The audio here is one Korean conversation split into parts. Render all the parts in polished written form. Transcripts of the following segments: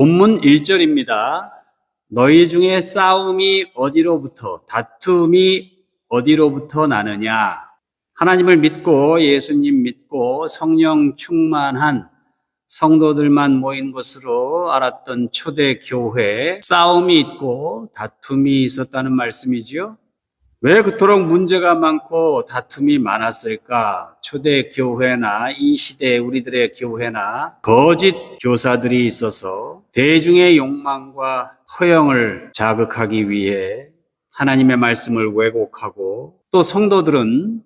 본문 1절입니다. 너희 중에 싸움이 어디로부터, 다툼이 어디로부터 나느냐? 하나님을 믿고 예수님 믿고 성령 충만한 성도들만 모인 것으로 알았던 초대 교회에 싸움이 있고 다툼이 있었다는 말씀이지요. 왜 그토록 문제가 많고 다툼이 많았을까? 초대 교회나 이 시대 우리들의 교회나 거짓 교사들이 있어서 대중의 욕망과 허영을 자극하기 위해 하나님의 말씀을 왜곡하고, 또 성도들은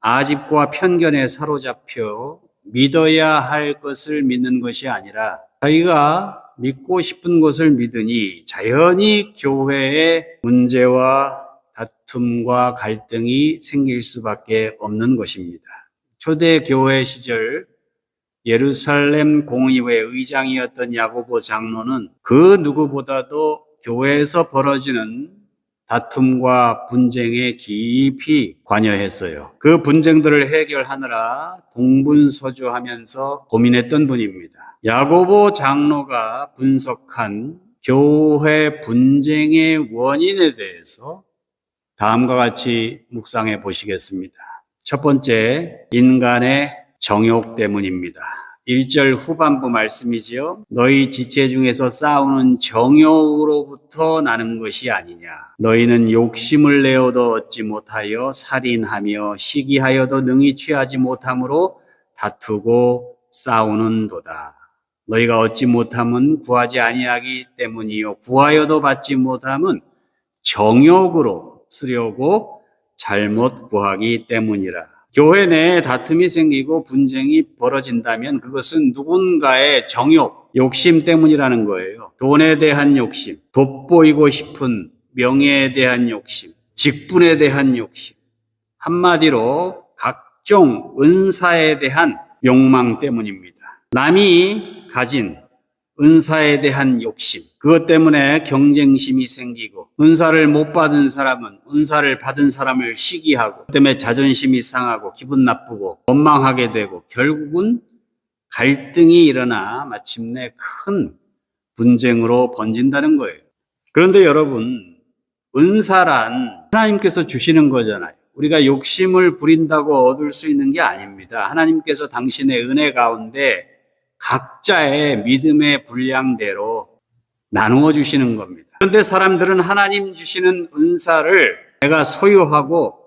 아집과 편견에 사로잡혀 믿어야 할 것을 믿는 것이 아니라 자기가 믿고 싶은 것을 믿으니 자연히 교회의 문제와 다툼과 갈등이 생길 수밖에 없는 것입니다. 초대 교회 시절 예루살렘 공의회 의장이었던 야고보 장로는 그 누구보다도 교회에서 벌어지는 다툼과 분쟁에 깊이 관여했어요. 그 분쟁들을 해결하느라 동분서주하면서 고민했던 분입니다. 야고보 장로가 분석한 교회 분쟁의 원인에 대해서 다음과 같이 묵상해 보시겠습니다. 첫 번째, 인간의 정욕 때문입니다. 1절 후반부 말씀이지요. 너희 지체 중에서 싸우는 정욕으로부터 나는 것이 아니냐. 너희는 욕심을 내어도 얻지 못하여 살인하며 시기하여도 능히 취하지 못함으로 다투고 싸우는도다. 너희가 얻지 못함은 구하지 아니하기 때문이요 구하여도 받지 못함은 정욕으로 쓰려고 잘못 구하기 때문이라. 교회 내에 다툼이 생기고 분쟁이 벌어진다면 그것은 누군가의 정욕, 욕심 때문이라는 거예요. 돈에 대한 욕심, 돋보이고 싶은 명예에 대한 욕심, 직분에 대한 욕심, 한마디로 각종 은사에 대한 욕망 때문입니다. 남이 가진 은사에 대한 욕심, 그것 때문에 경쟁심이 생기고, 은사를 못 받은 사람은 은사를 받은 사람을 시기하고, 그 때문에 자존심이 상하고 기분 나쁘고 원망하게 되고, 결국은 갈등이 일어나 마침내 큰 분쟁으로 번진다는 거예요. 그런데 여러분, 은사란 하나님께서 주시는 거잖아요. 우리가 욕심을 부린다고 얻을 수 있는 게 아닙니다. 하나님께서 당신의 은혜 가운데 각자의 믿음의 분량대로 나누어 주시는 겁니다. 그런데 사람들은 하나님 주시는 은사를 내가 소유하고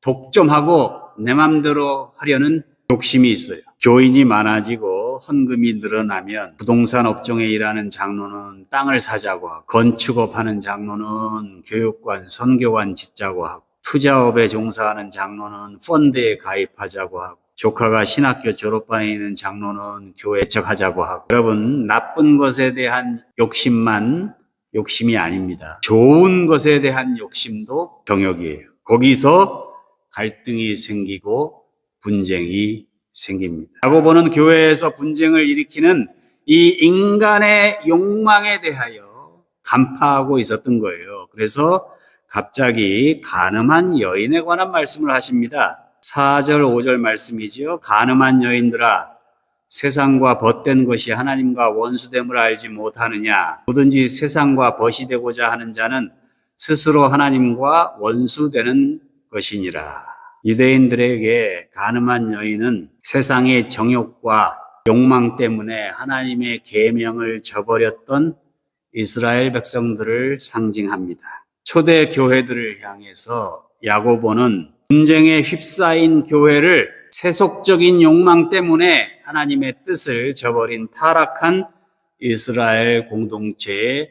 독점하고 내 맘대로 하려는 욕심이 있어요. 교인이 많아지고 헌금이 늘어나면 부동산 업종에 일하는 장로는 땅을 사자고 하고, 건축업 하는 장로는 교육관, 선교관 짓자고 하고, 투자업에 종사하는 장로는 펀드에 가입하자고 하고, 조카가 신학교 졸업반에 있는 장로는 교회 척하자고 하고. 여러분, 나쁜 것에 대한 욕심만 욕심이 아닙니다. 좋은 것에 대한 욕심도 정욕이에요. 거기서 갈등이 생기고 분쟁이 생깁니다. 야고보는 교회에서 분쟁을 일으키는 이 인간의 욕망에 대하여 간파하고 있었던 거예요. 그래서 갑자기 간음한 여인에 관한 말씀을 하십니다. 4절 5절 말씀이지요. 간음한 여인들아, 세상과 벗된 것이 하나님과 원수됨을 알지 못하느냐. 누구든지 세상과 벗이 되고자 하는 자는 스스로 하나님과 원수되는 것이니라. 유대인들에게 간음한 여인은 세상의 정욕과 욕망 때문에 하나님의 계명을 저버렸던 이스라엘 백성들을 상징합니다. 초대 교회들을 향해서 야고보는 분쟁에 휩싸인 교회를 세속적인 욕망 때문에 하나님의 뜻을 저버린 타락한 이스라엘 공동체에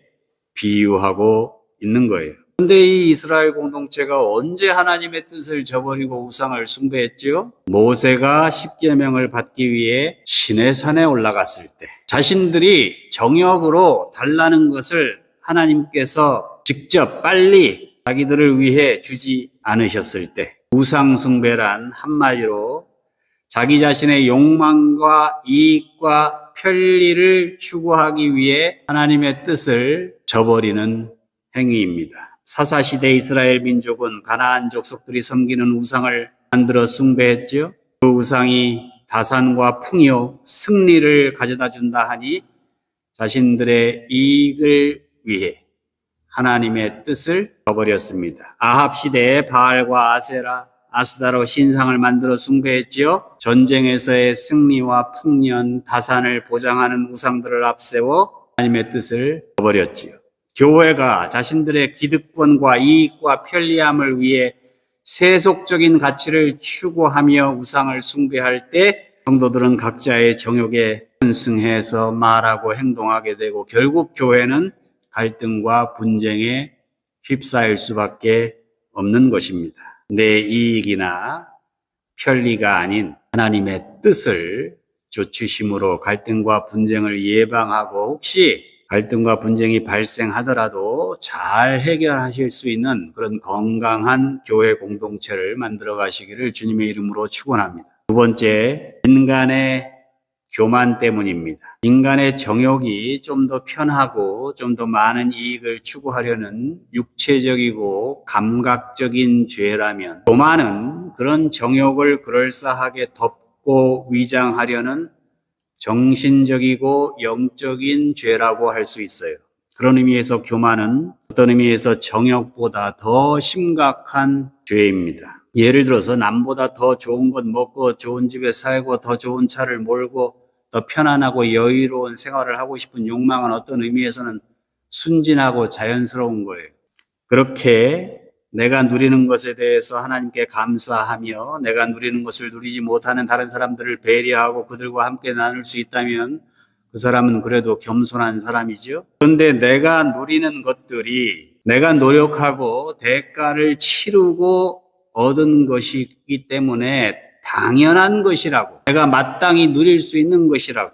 비유하고 있는 거예요. 그런데 이 이스라엘 공동체가 언제 하나님의 뜻을 저버리고 우상을 숭배했지요? 모세가 십계명을 받기 위해 시내산에 올라갔을 때, 자신들이 정욕으로 달라는 것을 하나님께서 직접 빨리 자기들을 위해 주지 않으셨을 때, 우상 숭배란 한마디로 자기 자신의 욕망과 이익과 편리를 추구하기 위해 하나님의 뜻을 저버리는 행위입니다. 사사시대 이스라엘 민족은 가나안 족속들이 섬기는 우상을 만들어 숭배했지요. 그 우상이 다산과 풍요, 승리를 가져다 준다 하니 자신들의 이익을 위해 하나님의 뜻을 저버렸습니다. 아합 시대에 바알과 아세라, 아스다로 신상을 만들어 숭배했지요. 전쟁에서의 승리와 풍년, 다산을 보장하는 우상들을 앞세워 하나님의 뜻을 저버렸지요. 교회가 자신들의 기득권과 이익과 편리함을 위해 세속적인 가치를 추구하며 우상을 숭배할 때 성도들은 각자의 정욕에 편승해서 말하고 행동하게 되고 결국 교회는 갈등과 분쟁에 휩싸일 수밖에 없는 것입니다. 내 이익이나 편리가 아닌 하나님의 뜻을 좇으심으로 갈등과 분쟁을 예방하고 혹시 갈등과 분쟁이 발생하더라도 잘 해결하실 수 있는 그런 건강한 교회 공동체를 만들어 가시기를 주님의 이름으로 축원합니다. 두 번째, 인간의 교만 때문입니다. 인간의 정욕이 좀 더 편하고 좀 더 많은 이익을 추구하려는 육체적이고 감각적인 죄라면 교만은 그런 정욕을 그럴싸하게 덮고 위장하려는 정신적이고 영적인 죄라고 할 수 있어요. 그런 의미에서 교만은 어떤 의미에서 정욕보다 더 심각한 죄입니다. 예를 들어서 남보다 더 좋은 것 먹고 좋은 집에 살고 더 좋은 차를 몰고 더 편안하고 여유로운 생활을 하고 싶은 욕망은 어떤 의미에서는 순진하고 자연스러운 거예요. 그렇게 내가 누리는 것에 대해서 하나님께 감사하며 내가 누리는 것을 누리지 못하는 다른 사람들을 배려하고 그들과 함께 나눌 수 있다면 그 사람은 그래도 겸손한 사람이죠. 그런데 내가 누리는 것들이 내가 노력하고 대가를 치르고 얻은 것이기 때문에 당연한 것이라고, 내가 마땅히 누릴 수 있는 것이라고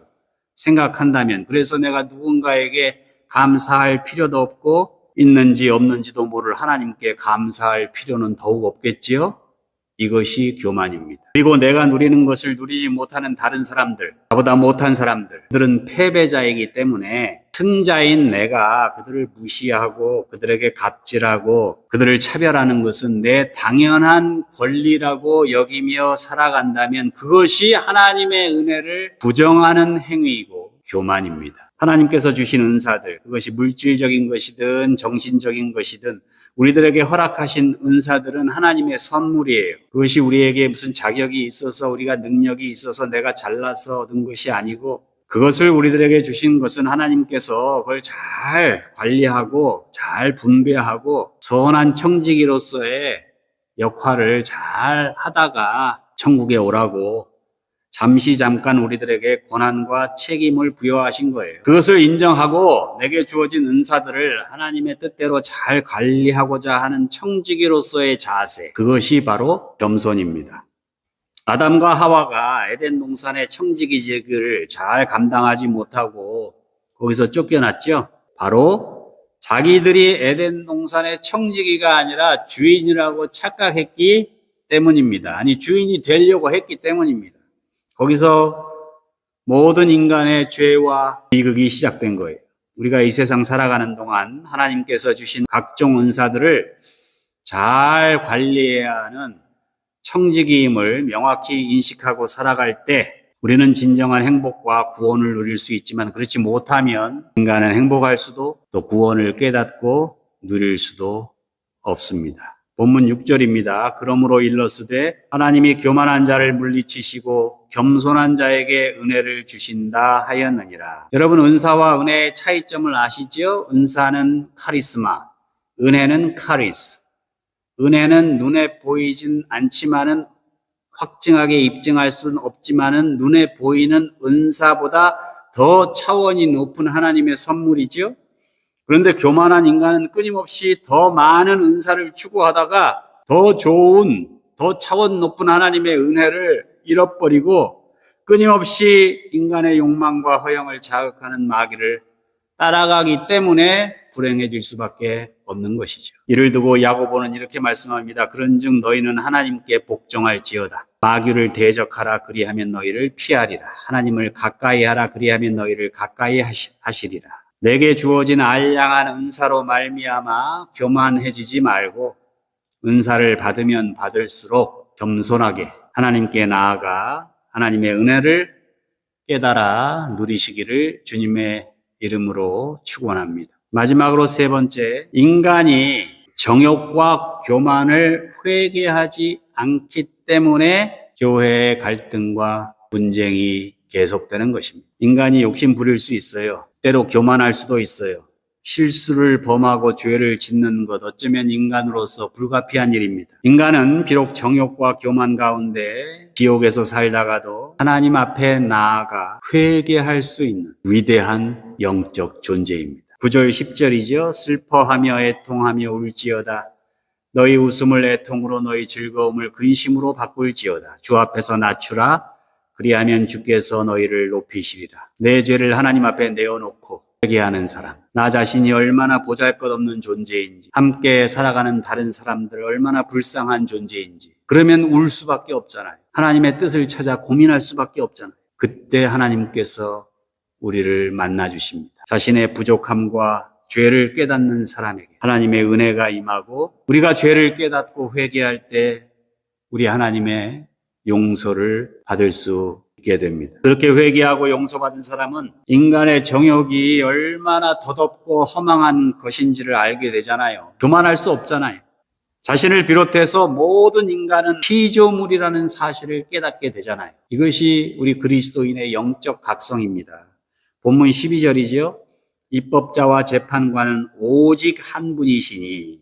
생각한다면, 그래서 내가 누군가에게 감사할 필요도 없고 있는지 없는지도 모를 하나님께 감사할 필요는 더욱 없겠지요. 이것이 교만입니다. 그리고 내가 누리는 것을 누리지 못하는 다른 사람들, 나보다 못한 사람들, 그들은 패배자이기 때문에 승자인 내가 그들을 무시하고 그들에게 갑질하고 그들을 차별하는 것은 내 당연한 권리라고 여기며 살아간다면 그것이 하나님의 은혜를 부정하는 행위이고 교만입니다. 하나님께서 주신 은사들, 그것이 물질적인 것이든 정신적인 것이든 우리들에게 허락하신 은사들은 하나님의 선물이에요. 그것이 우리에게 무슨 자격이 있어서 우리가 능력이 있어서 내가 잘나서 얻은 것이 아니고 그것을 우리들에게 주신 것은 하나님께서 그걸 잘 관리하고 잘 분배하고 선한 청지기로서의 역할을 잘 하다가 천국에 오라고 잠깐 우리들에게 권한과 책임을 부여하신 거예요. 그것을 인정하고 내게 주어진 은사들을 하나님의 뜻대로 잘 관리하고자 하는 청지기로서의 자세, 그것이 바로 겸손입니다. 아담과 하와가 에덴 동산의 청지기직을 잘 감당하지 못하고 거기서 쫓겨났죠. 바로 자기들이 에덴 동산의 청지기가 아니라 주인이라고 착각했기 때문입니다. 아니, 주인이 되려고 했기 때문입니다. 거기서 모든 인간의 죄와 비극이 시작된 거예요. 우리가 이 세상 살아가는 동안 하나님께서 주신 각종 은사들을 잘 관리해야 하는 청지기임을 명확히 인식하고 살아갈 때 우리는 진정한 행복과 구원을 누릴 수 있지만 그렇지 못하면 인간은 행복할 수도 또 구원을 깨닫고 누릴 수도 없습니다. 본문 6절입니다. 그러므로 일러스되 하나님이 교만한 자를 물리치시고 겸손한 자에게 은혜를 주신다 하였느니라. 여러분, 은사와 은혜의 차이점을 아시죠? 은사는 카리스마, 은혜는 카리스. 은혜는 눈에 보이진 않지만은 확증하게 입증할 수는 없지만은 눈에 보이는 은사보다 더 차원이 높은 하나님의 선물이죠. 그런데 교만한 인간은 끊임없이 더 많은 은사를 추구하다가 더 좋은, 더 차원 높은 하나님의 은혜를 잃어버리고 끊임없이 인간의 욕망과 허영을 자극하는 마귀를 따라가기 때문에 불행해질 수밖에 없는 것이죠. 이를 두고 야고보는 이렇게 말씀합니다. 그런즉 너희는 하나님께 복종할지어다. 마귀를 대적하라 그리하면 너희를 피하리라. 하나님을 가까이 하라 그리하면 너희를 가까이 하시리라. 내게 주어진 알량한 은사로 말미암아 교만해지지 말고 은사를 받으면 받을수록 겸손하게 하나님께 나아가 하나님의 은혜를 깨달아 누리시기를 주님의 이름으로 축원합니다. 마지막으로 세 번째, 인간이 정욕과 교만을 회개하지 않기 때문에 교회의 갈등과 분쟁이 계속되는 것입니다. 인간이 욕심 부릴 수 있어요. 때로 교만할 수도 있어요. 실수를 범하고 죄를 짓는 것, 어쩌면 인간으로서 불가피한 일입니다. 인간은 비록 정욕과 교만 가운데 지옥에서 살다가도 하나님 앞에 나아가 회개할 수 있는 위대한 영적 존재입니다. 9절 10절이죠. 슬퍼하며 애통하며 울지어다. 너희 웃음을 애통으로 너희 즐거움을 근심으로 바꿀지어다. 주 앞에서 낮추라. 그리하면 주께서 너희를 높이시리라. 내 죄를 하나님 앞에 내어놓고 회개하는 사람, 나 자신이 얼마나 보잘것없는 존재인지, 함께 살아가는 다른 사람들 얼마나 불쌍한 존재인지, 그러면 울 수밖에 없잖아요. 하나님의 뜻을 찾아 고민할 수밖에 없잖아요. 그때 하나님께서 우리를 만나주십니다. 자신의 부족함과 죄를 깨닫는 사람에게 하나님의 은혜가 임하고, 우리가 죄를 깨닫고 회개할 때 우리 하나님의 용서를 받을 수 있게 됩니다. 그렇게 회개하고 용서받은 사람은 인간의 정욕이 얼마나 더덥고 허망한 것인지를 알게 되잖아요. 교만할 수 없잖아요. 자신을 비롯해서 모든 인간은 피조물이라는 사실을 깨닫게 되잖아요. 이것이 우리 그리스도인의 영적 각성입니다. 본문 12절이죠. 입법자와 재판관은 오직 한 분이시니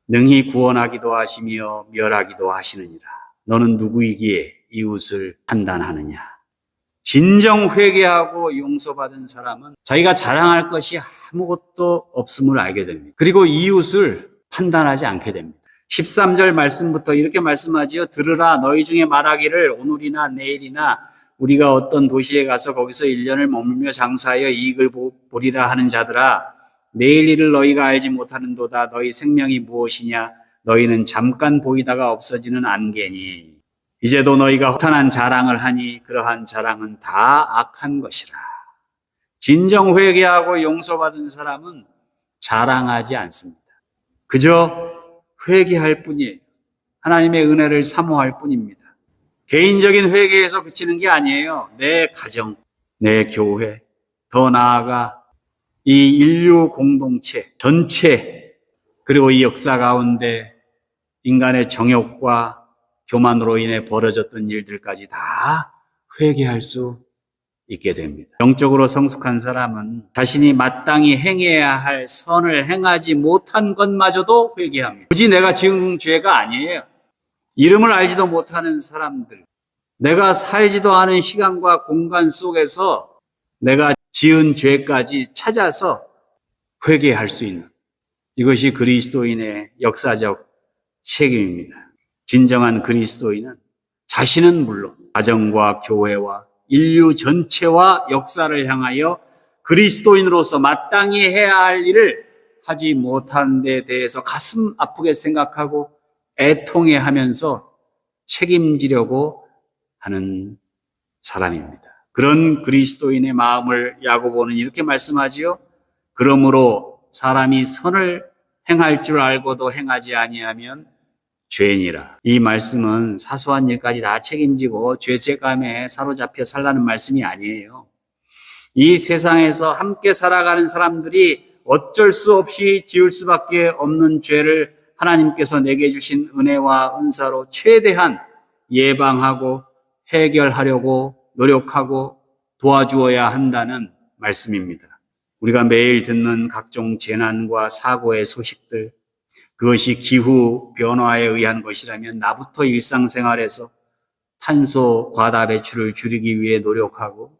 능히 구원하기도 하시며 멸하기도 하시느니라. 너는 누구이기에 이웃을 판단하느냐. 진정 회개하고 용서받은 사람은 자기가 자랑할 것이 아무것도 없음을 알게 됩니다. 그리고 이웃을 판단하지 않게 됩니다. 13절 말씀부터 이렇게 말씀하지요. 들으라, 너희 중에 말하기를 오늘이나 내일이나 우리가 어떤 도시에 가서 거기서 1년을 머물며 장사하여 이익을 보리라 하는 자들아, 내일 일을 너희가 알지 못하는도다. 너희 생명이 무엇이냐. 너희는 잠깐 보이다가 없어지는 안개니. 이제도 너희가 허탄한 자랑을 하니 그러한 자랑은 다 악한 것이라. 진정 회개하고 용서받은 사람은 자랑하지 않습니다. 그저 회개할 뿐이에요. 하나님의 은혜를 사모할 뿐입니다. 개인적인 회개에서 그치는 게 아니에요. 내 가정, 내 교회, 더 나아가 이 인류 공동체 전체, 그리고 이 역사 가운데 인간의 정욕과 교만으로 인해 벌어졌던 일들까지 다 회개할 수 있게 됩니다. 영적으로 성숙한 사람은 자신이 마땅히 행해야 할 선을 행하지 못한 것마저도 회개합니다. 굳이 내가 지은 죄가 아니에요. 이름을 알지도 못하는 사람들, 내가 살지도 않은 시간과 공간 속에서 내가 지은 죄까지 찾아서 회개할 수 있는, 이것이 그리스도인의 역사적 책임입니다. 진정한 그리스도인은 자신은 물론 가정과 교회와 인류 전체와 역사를 향하여 그리스도인으로서 마땅히 해야 할 일을 하지 못한 데 대해서 가슴 아프게 생각하고 애통해하면서 책임지려고 하는 사람입니다. 그런 그리스도인의 마음을 야고보는 이렇게 말씀하지요. 그러므로 사람이 선을 행할 줄 알고도 행하지 아니하면 죄인이라. 이 말씀은 사소한 일까지 다 책임지고 죄책감에 사로잡혀 살라는 말씀이 아니에요. 이 세상에서 함께 살아가는 사람들이 어쩔 수 없이 지을 수밖에 없는 죄를 하나님께서 내게 주신 은혜와 은사로 최대한 예방하고 해결하려고 노력하고 도와주어야 한다는 말씀입니다. 우리가 매일 듣는 각종 재난과 사고의 소식들, 그것이 기후 변화에 의한 것이라면 나부터 일상생활에서 탄소 과다 배출을 줄이기 위해 노력하고,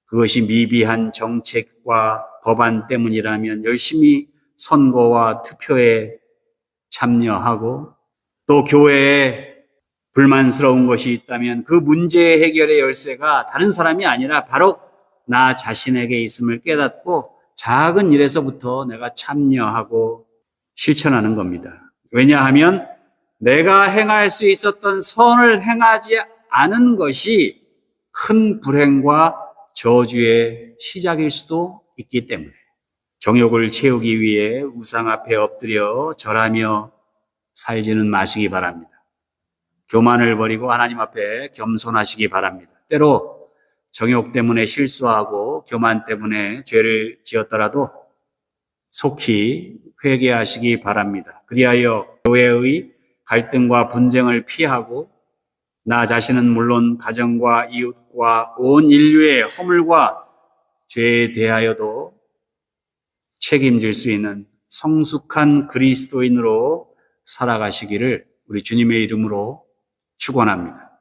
그것이 미비한 정책과 법안 때문이라면 열심히 선거와 투표에 참여하고, 또 교회에 불만스러운 것이 있다면 그 문제의 해결의 열쇠가 다른 사람이 아니라 바로 나 자신에게 있음을 깨닫고 작은 일에서부터 내가 참여하고 실천하는 겁니다. 왜냐하면 내가 행할 수 있었던 선을 행하지 않은 것이 큰 불행과 저주의 시작일 수도 있기 때문에 정욕을 채우기 위해 우상 앞에 엎드려 절하며 살지는 마시기 바랍니다. 교만을 버리고 하나님 앞에 겸손하시기 바랍니다. 때로 정욕 때문에 실수하고 교만 때문에 죄를 지었더라도 속히 회개하시기 바랍니다. 그리하여 교회의 갈등과 분쟁을 피하고 나 자신은 물론 가정과 이웃과 온 인류의 허물과 죄에 대하여도 책임질 수 있는 성숙한 그리스도인으로 살아가시기를 우리 주님의 이름으로 축원합니다.